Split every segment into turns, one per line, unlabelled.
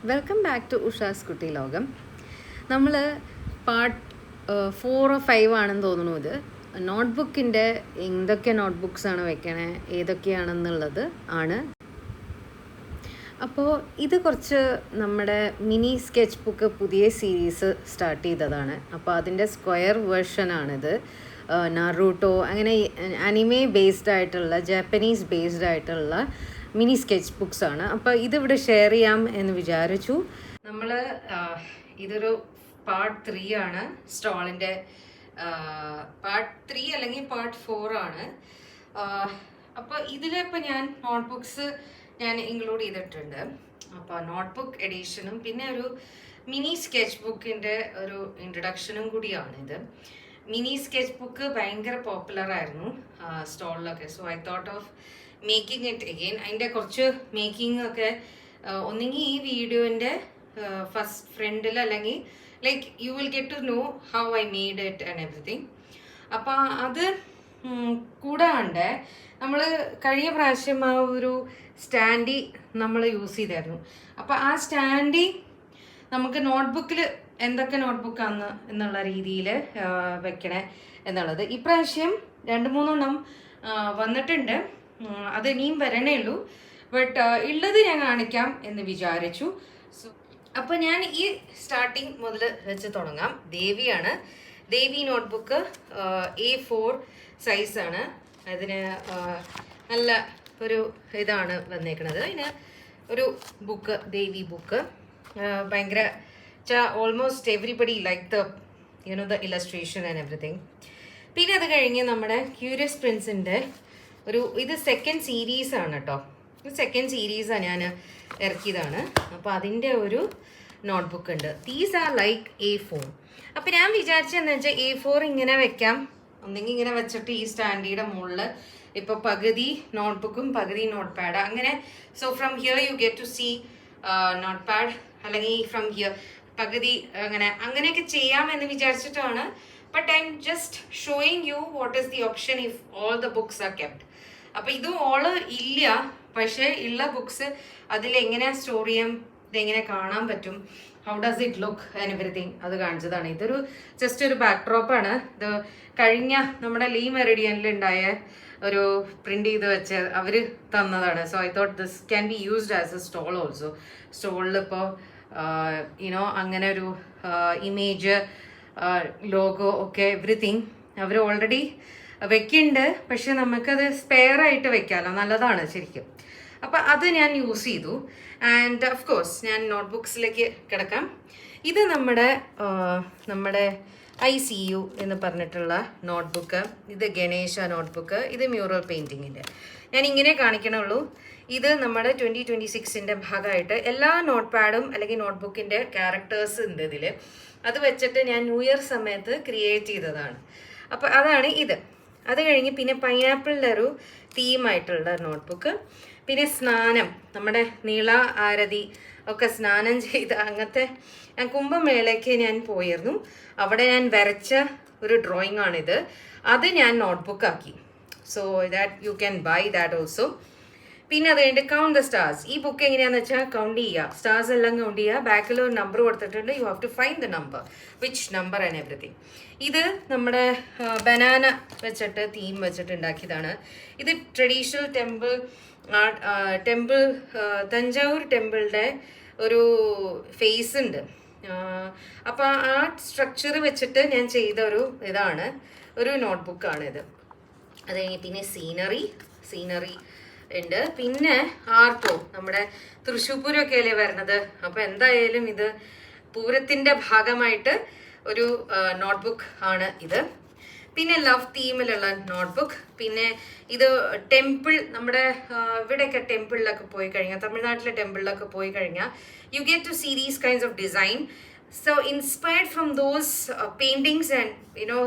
Welcome back to ഉഷാസ് കുട്ടി ലോകം. നമ്മൾ പാർട്ട് 4 or 5 ആണെന്ന് തോന്നുന്നു. ഇത് നോട്ട്ബുക്കിൻ്റെ എന്തൊക്കെ നോട്ട്ബുക്സാണ് വെക്കണേ, ഏതൊക്കെയാണെന്നുള്ളത് ആണ്. അപ്പോൾ ഇത് കുറച്ച് നമ്മുടെ മിനി സ്കെച്ച് ബുക്ക് പുതിയ സീരീസ് സ്റ്റാർട്ട് ചെയ്തതാണ്. അപ്പോൾ അതിൻ്റെ സ്ക്വയർ വേർഷനാണിത്. നറൂട്ടോ അങ്ങനെ അനിമേ ബേസ്ഡ് ആയിട്ടുള്ള, ജാപ്പനീസ് ബേസ്ഡ് ആയിട്ടുള്ള മിനി സ്കെച്ച് ബുക്സ് ആണ്. അപ്പോൾ ഇതിവിടെ ഷെയർ ചെയ്യാം എന്ന് വിചാരിച്ചു. നമ്മൾ ഇതൊരു പാർട്ട് 3 ആണ്. സ്റ്റോളിൻ്റെ പാർട്ട് 3 അല്ലെങ്കിൽ പാർട്ട് 4 ആണ്. അപ്പോൾ ഇതിലിപ്പോൾ ഞാൻ നോട്ട്ബുക്സ് ഞാൻ ഇൻക്ലൂഡ് ചെയ്തിട്ടുണ്ട്. അപ്പോൾ നോട്ട്ബുക്ക് എഡിഷനും പിന്നെ ഒരു മിനി സ്കെച്ച് ബുക്കിൻ്റെ ഒരു ഇൻട്രഡക്ഷനും കൂടിയാണിത്. മിനി സ്കെച്ച് ബുക്ക് ഭയങ്കര പോപ്പുലർ ആയിരുന്നു സ്റ്റോളിലൊക്കെ. So I thought of making it again. അതിൻ്റെ കുറച്ച് മേക്കിംഗ് ഒക്കെ ഒന്നെങ്കിൽ ഈ വീഡിയോൻ്റെ ഫസ്റ്റ് ഫ്രണ്ടിൽ അല്ലെങ്കിൽ like you will get to know how I made it and everything. അപ്പോൾ അത് കൂടാണ്ട് നമ്മൾ കഴിഞ്ഞ പ്രാവശ്യം ആ ഒരു സ്റ്റാൻഡി നമ്മൾ യൂസ് ചെയ്തായിരുന്നു. അപ്പോൾ ആ സ്റ്റാൻഡി നമുക്ക് നോട്ട്ബുക്കിൽ എന്തൊക്കെ നോട്ട്ബുക്കാണ് എന്നുള്ള രീതിയിൽ വെക്കണേ എന്നുള്ളത് ഇപ്രാവശ്യം 2-3 എണ്ണം വന്നിട്ടുണ്ട്. അത് ഇനിയും വരണേ ഉള്ളൂ. ബട്ട് ഉള്ളത് ഞാൻ കാണിക്കാം എന്ന് വിചാരിച്ചു. സോ അപ്പോൾ ഞാൻ ഈ സ്റ്റാർട്ടിങ് മുതൽ വെച്ച് തുടങ്ങാം. ദേവിയാണ്. ദേവി നോട്ട്ബുക്ക് A4 സൈസാണ്. അതിന് നല്ല ഒരു ഇതാണ് വന്നേക്കുന്നത്. അതിന് ഒരു ബുക്ക്, ദേവി ബുക്ക്, ഭയങ്കര almost everybody like the illustration and everything. പിന്നെ അത് കഴിഞ്ഞ് നമ്മുടെ ക്യൂരിയസ് പ്രിൻസിൻ്റെ ഇത് സെക്കൻഡ് സീരീസാണ് കേട്ടോ. സെക്കൻഡ് സീരീസാണ് ഞാൻ ഇറക്കിയതാണ്. അപ്പോൾ അതിൻ്റെ ഒരു നോട്ട്ബുക്ക് ഉണ്ട്. These are like A4. അപ്പോൾ ഞാൻ വിചാരിച്ചതെന്ന് വെച്ചാൽ A4 ഇങ്ങനെ വെക്കാം, ഒന്നെങ്കിൽ ഇങ്ങനെ വെച്ചിട്ട് ഈ സ്റ്റാൻഡിയുടെ മുകളിൽ ഇപ്പോൾ പകുതി നോട്ട്ബുക്കും പകുതി നോട്ട് പാഡ് അങ്ങനെ. So from here you get to see notepad, അല്ലെങ്കിൽ ഫ്രം ഹിയർ പകുതി അങ്ങനെയൊക്കെ ചെയ്യാമെന്ന് വിചാരിച്ചിട്ടാണ്. But I am just showing you what is the option if all the books are kept. അപ്പോൾ ഇത് ഓള് ഇല്ല, പക്ഷേ ഉള്ള ബുക്സ് അതിലെങ്ങനെ സ്റ്റോർ ചെയ്യാം, ഇതെങ്ങനെ കാണാൻ പറ്റും, how does it look and everything, അത് കാണിച്ചതാണ്. ഇതൊരു ജസ്റ്റ് ഒരു ബാക്ക്ഡ്രോപ്പാണ്. ഇത് കഴിഞ്ഞ നമ്മുടെ ലീ മെറിഡിയനിൽ ഉണ്ടായ ഒരു പ്രിന്റ് ചെയ്ത് വെച്ച് അവർ തന്നതാണ്. So I thought this can be used as a stall also. സ്റ്റോളിൽ ഇപ്പോൾ അങ്ങനെ ഒരു ഇമേജ്, ലോഗോ ഒക്കെ എവറിത്തിങ് അവർ ഓൾറെഡി വെക്കുന്നുണ്ട്. പക്ഷെ നമുക്കത് സ്പെയർ ആയിട്ട് വെക്കാമല്ലോ, നല്ലതാണ് ശരിക്കും. അപ്പം അത് ഞാൻ യൂസ് ചെയ്തു. ആൻഡ് ഓഫ് കോഴ്സ് ഞാൻ നോട്ട്ബുക്സിലേക്ക് കിടക്കാം. ഇത് നമ്മുടെ ICU എന്ന് പറഞ്ഞിട്ടുള്ള നോട്ട്ബുക്ക്. ഇത് ഗണേശ നോട്ട്ബുക്ക്. ഇത് മ്യൂറൽ പെയിൻറ്റിങ്ങിൻ്റെ. ഞാൻ ഇങ്ങനെ കാണിക്കണുള്ളൂ. ഇത് നമ്മുടെ 2026 ഭാഗമായിട്ട് എല്ലാ നോട്ട് പാഡും അല്ലെങ്കിൽ നോട്ട്ബുക്കിൻ്റെ ക്യാരക്ടേഴ്സ് ഉണ്ട് ഇതിൽ. അത് വെച്ചിട്ട് ഞാൻ ന്യൂ ഇയർ സമയത്ത് ക്രിയേറ്റ് ചെയ്തതാണ്. അപ്പോൾ അതാണ് ഇത്. അത് കഴിഞ്ഞ് പിന്നെ പൈനാപ്പിളിൻ്റെ ഒരു തീമായിട്ടുള്ള നോട്ട്ബുക്ക്. പിന്നെ സ്നാനം, നമ്മുടെ നീള ആരതി ഒക്കെ സ്നാനം ചെയ്ത് അങ്ങനത്തെ. ഞാൻ കുംഭമേളയ്ക്ക് ഞാൻ പോയിരുന്നു. അവിടെ ഞാൻ വരച്ച ഒരു ഡ്രോയിങ് ആണിത്. അത് ഞാൻ നോട്ട്ബുക്കാക്കി. So that you can buy that also. പിന്നെ അത് കഴിഞ്ഞിട്ട് കൗണ്ട് ദ സ്റ്റാർസ്. ഈ ബുക്ക് എങ്ങനെയാണെന്ന് വെച്ചാൽ കൗണ്ട് ചെയ്യുക, സ്റ്റാർസ് എല്ലാം കൗണ്ട് ചെയ്യുക. ബാക്കിൽ ഒരു നമ്പർ കൊടുത്തിട്ടുണ്ട്. You have to find the number, which number and everything. ഇത് നമ്മുടെ ബനാന വെച്ചിട്ട് തീം വെച്ചിട്ട് ഉണ്ടാക്കിയതാണ്. ഇത് ട്രഡീഷണൽ ടെമ്പിൾ തഞ്ചാവൂർ ടെമ്പിളിൻ്റെ ഒരു ഫേസ് ഉണ്ട്. അപ്പോൾ ആ സ്ട്രക്ചർ വെച്ചിട്ട് ഞാൻ ചെയ്ത ഇതാണ് ഒരു നോട്ട്ബുക്കാണിത്. അത് കഴിഞ്ഞ് പിന്നെ സീനറി ഉണ്ട്. പിന്നെ ആർട്ടോ, നമ്മുടെ തൃശ്ശൂർ പൂരമൊക്കെ അല്ലേ വരുന്നത്. അപ്പോൾ എന്തായാലും ഇത് പൂരത്തിൻ്റെ ഭാഗമായിട്ട് ഒരു നോട്ട്ബുക്ക് ആണ് ഇത്. പിന്നെ ലവ് തീമിലുള്ള നോട്ട്ബുക്ക്. പിന്നെ ഇത് ടെമ്പിൾ, നമ്മുടെ ഇവിടെയൊക്കെ ടെമ്പിളിലൊക്കെ പോയി കഴിഞ്ഞാൽ, തമിഴ്നാട്ടിലെ ടെമ്പിളിലൊക്കെ പോയി കഴിഞ്ഞാൽ you get to see these kinds of design. So inspired from those paintings and you know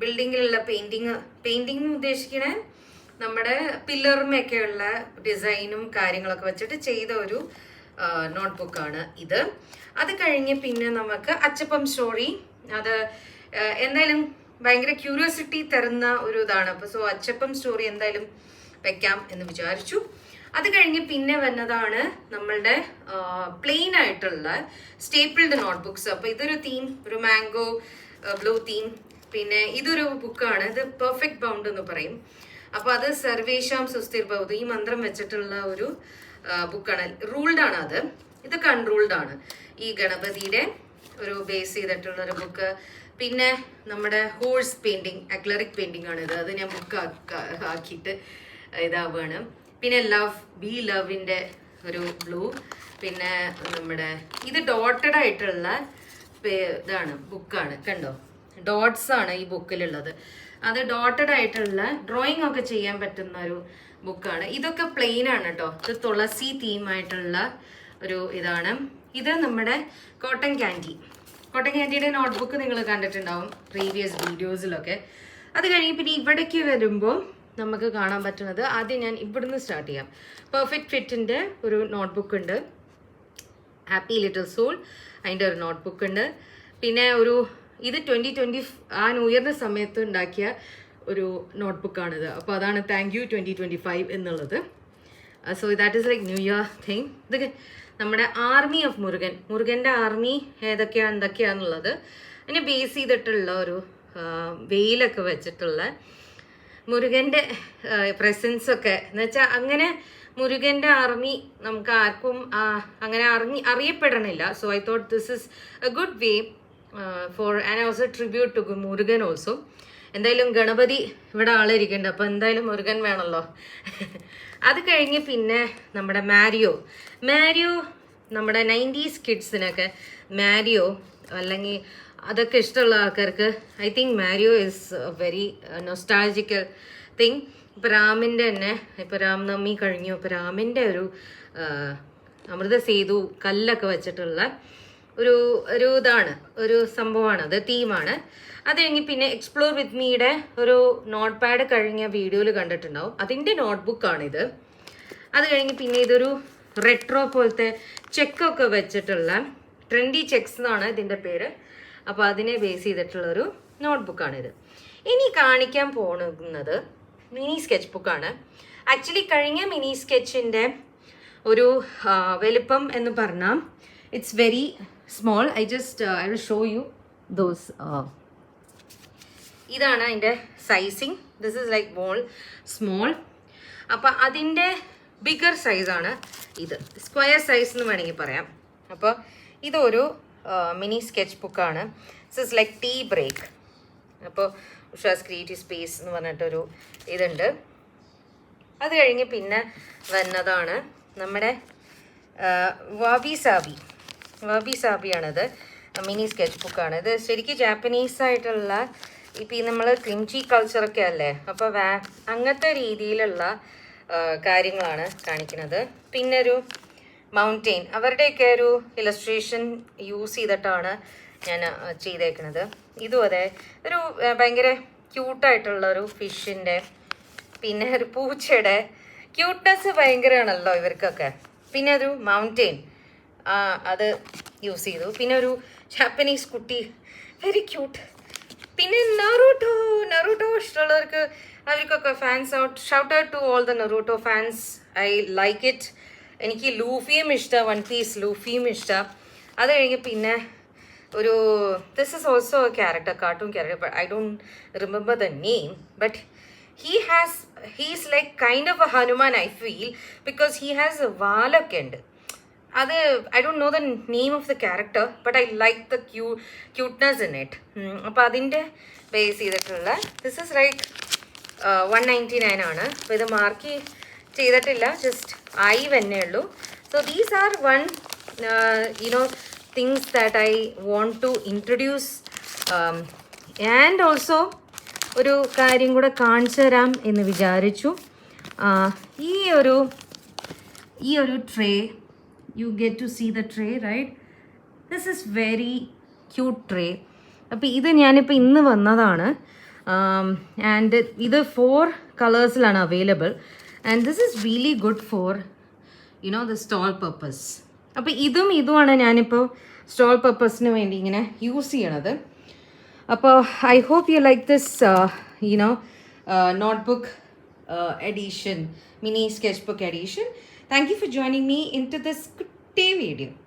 ബിൽഡിങ്ങിലുള്ള പെയിൻറ്റിങ് ഉദ്ദേശിക്കണേ നമ്മുടെ പില്ലറുമൊക്കെയുള്ള ഡിസൈനും കാര്യങ്ങളൊക്കെ വെച്ചിട്ട് ചെയ്ത ഒരു നോട്ട്ബുക്കാണ് ഇത്. അത് കഴിഞ്ഞ് പിന്നെ നമുക്ക് അച്ചപ്പം സ്റ്റോറി. അത് എന്തായാലും ഭയങ്കര ക്യൂരിയോസിറ്റി തരുന്ന ഒരു ഇതാണ്. അപ്പോൾ സോ അച്ചപ്പം സ്റ്റോറി എന്തായാലും വെക്കാം എന്ന് വിചാരിച്ചു. അത് കഴിഞ്ഞ് പിന്നെ വന്നതാണ് നമ്മളുടെ പ്ലെയിൻ ആയിട്ടുള്ള സ്റ്റേപ്പിൾഡ് നോട്ട്ബുക്സ്. അപ്പോൾ ഇതൊരു തീം, ഒരു മാംഗോ ബ്ലൂ തീം. പിന്നെ ഇതൊരു ബുക്കാണ്, ഇത് പെർഫെക്റ്റ് ബൗണ്ട് എന്ന് പറയും. അപ്പോൾ അത് സർവേഷാം സുസ്ഥിർ ഭവതു, ഈ മന്ത്രം വെച്ചിട്ടുള്ള ഒരു ബുക്കാണ്. റൂൾഡ് ആണ് അത്, ഇതൊക്കെ അൺറൂൾഡ് ആണ്. ഈ ഗണപതിയുടെ ഒരു ബേസ് ചെയ്തിട്ടുള്ള ഒരു ബുക്ക്. പിന്നെ നമ്മുടെ ഹോഴ്സ് പെയിന്റിങ്, അക്ലറിക് പെയിന്റിംഗ് ആണ് ഇത്, അത് ഞാൻ ബുക്ക് ആക്കിയിട്ട് ഇതാവുകയാണ്. പിന്നെ ലവിൻ്റെ ഒരു ബ്ലൂ. പിന്നെ നമ്മുടെ ഇത് ഡോട്ടഡ് ആയിട്ടുള്ള ഇതാണ് ബുക്കാണ്, കണ്ടോ, ഡോട്ട്സ് ആണ് ഈ ബുക്കിലുള്ളത്. അത് ഡോട്ടഡ് ആയിട്ടുള്ള ഡ്രോയിങ് ഒക്കെ ചെയ്യാൻ പറ്റുന്ന ഒരു ബുക്കാണ്. ഇതൊക്കെ പ്ലെയിൻ ആണ് കേട്ടോ. ഇത് തുളസി തീമായിട്ടുള്ള ഒരു ഇതാണ്. ഇത് നമ്മുടെ കോട്ടൺ ക്യാൻഡിയുടെ നോട്ട്ബുക്ക് നിങ്ങൾ കണ്ടിട്ടുണ്ടാവും പ്രീവിയസ് വീഡിയോസിലൊക്കെ. അത് കഴിഞ്ഞ് പിന്നെ ഇവിടേക്ക് വരുമ്പോൾ നമുക്ക് കാണാൻ പറ്റുന്നത്, ആദ്യം ഞാൻ ഇവിടുന്ന് സ്റ്റാർട്ട് ചെയ്യാം. പെർഫെക്റ്റ് ഫിറ്റിൻ്റെ ഒരു നോട്ട്ബുക്ക് ഉണ്ട്, ഹാപ്പി ലിറ്റിൽ സോൾ അതിൻ്റെ ഒരു നോട്ട്ബുക്ക് ഉണ്ട്. പിന്നെ ഇത് 2020 ആ ന്യൂ ഇയറിൻ്റെ സമയത്ത് ഉണ്ടാക്കിയ ഒരു നോട്ട്ബുക്കാണിത്. അപ്പോൾ അതാണ് താങ്ക് യു 2025 എന്നുള്ളത്. So that is like new year thing. ഇത് നമ്മുടെ ആർമി ഓഫ് മുരുകൻ്റെ ആർമി എന്തൊക്കെയാണെന്നുള്ളത് അതിനെ ബേസ് ചെയ്തിട്ടുള്ള ഒരു വെയിലൊക്കെ വെച്ചിട്ടുള്ള മുരുകൻ്റെ പ്രസൻസൊക്കെ എന്ന് വെച്ചാൽ അങ്ങനെ മുരുകൻ്റെ ആർമി നമുക്ക് ആർക്കും അങ്ങനെ അറിയപ്പെടണില്ല. So I thought this is a good way for and also tribute to Murugan also. എന്തായാലും ഗണപതി ഇവിടെ ആളിരിക്കുന്നുണ്ട്, അപ്പോൾ എന്തായാലും മുരുകൻ വേണമല്ലോ. അത് കഴിഞ്ഞ് പിന്നെ നമ്മുടെ മാരിയോ നമ്മുടെ 90s കിഡ്സിനൊക്കെ മാരിയോ അല്ലെങ്കിൽ അതൊക്കെ ഇഷ്ടമുള്ള ആൾക്കാർക്ക് I think Mario is a very nostalgical thing. ഇപ്പോൾ രാമിൻ്റെ തന്നെ, ഇപ്പോൾ രാംനവമി കഴിഞ്ഞു, ഇപ്പോൾ രാമിൻ്റെ ഒരു അമൃത സേതു കല്ലൊക്കെ വെച്ചിട്ടുള്ള ഒരു ഇതാണ്, ഒരു സംഭവമാണ്, അത് തീമാണ്. അത് കഴിഞ്ഞ് പിന്നെ എക്സ്പ്ലോർ വിത്ത് മീയുടെ ഒരു നോട്ട് പാഡ് കഴിഞ്ഞ വീഡിയോയിൽ കണ്ടിട്ടുണ്ടാവും, അതിൻ്റെ നോട്ട്ബുക്കാണിത്. അത് കഴിഞ്ഞ് പിന്നെ ഇതൊരു റെട്രോ പോലത്തെ ചെക്കൊക്കെ വെച്ചിട്ടുള്ള ട്രെൻഡി ചെക്സ് എന്നാണ് ഇതിൻ്റെ പേര്. അപ്പോൾ അതിനെ ബേസ് ചെയ്തിട്ടുള്ളൊരു നോട്ട്ബുക്കാണിത്. ഇനി കാണിക്കാൻ പോകുന്നത് മിനി സ്കെച്ച് ബുക്കാണ്. ആക്ച്വലി കഴിഞ്ഞ മിനി സ്കെച്ചിൻ്റെ ഒരു വലിപ്പം എന്ന് പറഞ്ഞാൽ it's very small. I will show you those. ഇതാണ് അതിൻ്റെ sizing. This is like small. അപ്പോൾ അതിൻ്റെ ബിഗർ സൈസാണ് ഇത്, സ്ക്വയർ സൈസ് എന്ന് വേണമെങ്കിൽ പറയാം. അപ്പോൾ ഇതൊരു മിനി സ്കെച്ച് ബുക്കാണ്. This is like tea break. അപ്പോൾ ഉഷാസ് ക്രിയേറ്റീവ് സ്പേസ് എന്ന് പറഞ്ഞിട്ടൊരു ഇതുണ്ട്. അത് കഴിഞ്ഞ് പിന്നെ വന്നതാണ് നമ്മുടെ വാബി സാബിയാണിത്, മിനി സ്കെച്ച് ബുക്കാണ്. ഇത് ശരിക്കും ജാപ്പനീസ് ആയിട്ടുള്ള ഇപ്പം നമ്മൾ ക്ലിംചി കൾച്ചറൊക്കെ അല്ലേ, അപ്പോൾ അങ്ങനത്തെ രീതിയിലുള്ള കാര്യങ്ങളാണ് കാണിക്കുന്നത്. പിന്നെ ഒരു മൗണ്ടെയിൻ, അവരുടെയൊക്കെ ഒരു ഇലസ്ട്രേഷൻ യൂസ് ചെയ്തിട്ടാണ് ഞാൻ ചെയ്തേക്കുന്നത്. ഇതും അതെ, ഒരു ഭയങ്കര ക്യൂട്ടായിട്ടുള്ള ഒരു ഫിഷിൻ്റെ, പിന്നെ ഒരു പൂച്ചയുടെ ക്യൂട്ട്നെസ് ഭയങ്കരമാണല്ലോ ഇവർക്കൊക്കെ. പിന്നെ ഒരു മൗണ്ടെയിൻ അത് യൂസ് ചെയ്തു. പിന്നെ ഒരു ജാപ്പനീസ് കുട്ടി, വെരി ക്യൂട്ട്. പിന്നെ നറൂട്ടോ ഇഷ്ടമുള്ളവർക്ക് അവർക്കൊക്കെ shout out to all the Naruto fans. I like it. എനിക്ക് ലൂഫിയും ഇഷ്ടമാണ്, വൺ പീസ് ലൂഫിയും ഇഷ്ടമാണ്. അത് കഴിഞ്ഞ് പിന്നെ ഒരു this is also a character, cartoon character, but I don't remember the name. But he's like kind of a Hanuman I feel, because he has വാലൊക്കെ ഉണ്ട്. അത് I don't know the name of the character, but I like the cuteness in it. അപ്പോൾ അതിൻ്റെ base ചെയ്തിട്ടുള്ള this is like 199 ആണ്. അപ്പോൾ ഇത് mark ചെയ്തിട്ടില്ല, ജസ്റ്റ് ആയി തന്നെ ഉള്ളൂ. So these are things that I want to introduce. And also ഒരു കാര്യം കൂടെ കാണിച്ചു തരാം എന്ന് വിചാരിച്ചു. ഈ ഒരു tray, you get to see the tray, right? This is very cute tray. അപ്പോൾ ഇത് ഞാനിപ്പോൾ ഇന്ന് വന്നതാണ്. ആൻഡ് ഇത് 4 കളേഴ്സിലാണ് available. And this is really good for the stall purpose. അപ്പോൾ ഇതുമാണ് ഞാനിപ്പോൾ സ്റ്റോൾ പർപ്പസിന് വേണ്ടി ഇങ്ങനെ യൂസ് ചെയ്യണത്. അപ്പോൾ I hope you like this notebook edition, mini sketchbook edition. Thank you for joining me into this good day video.